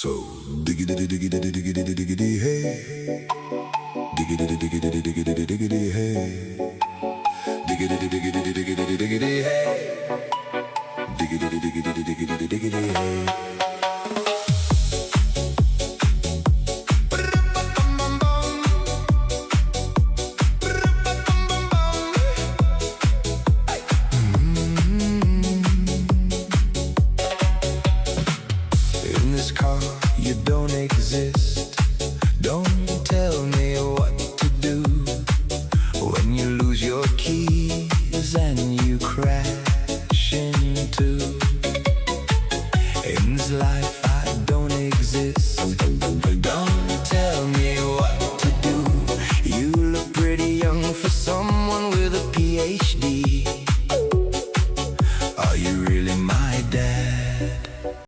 So diggity diggity diggity diggity hey, diggity diggity diggity diggity hey, diggity diggity diggity diggity hey, diggity diggity diggity diggity hey. In this car, you don't exist. Don't tell me what to do when you lose your keys and you crash into. In this life, I don't exist.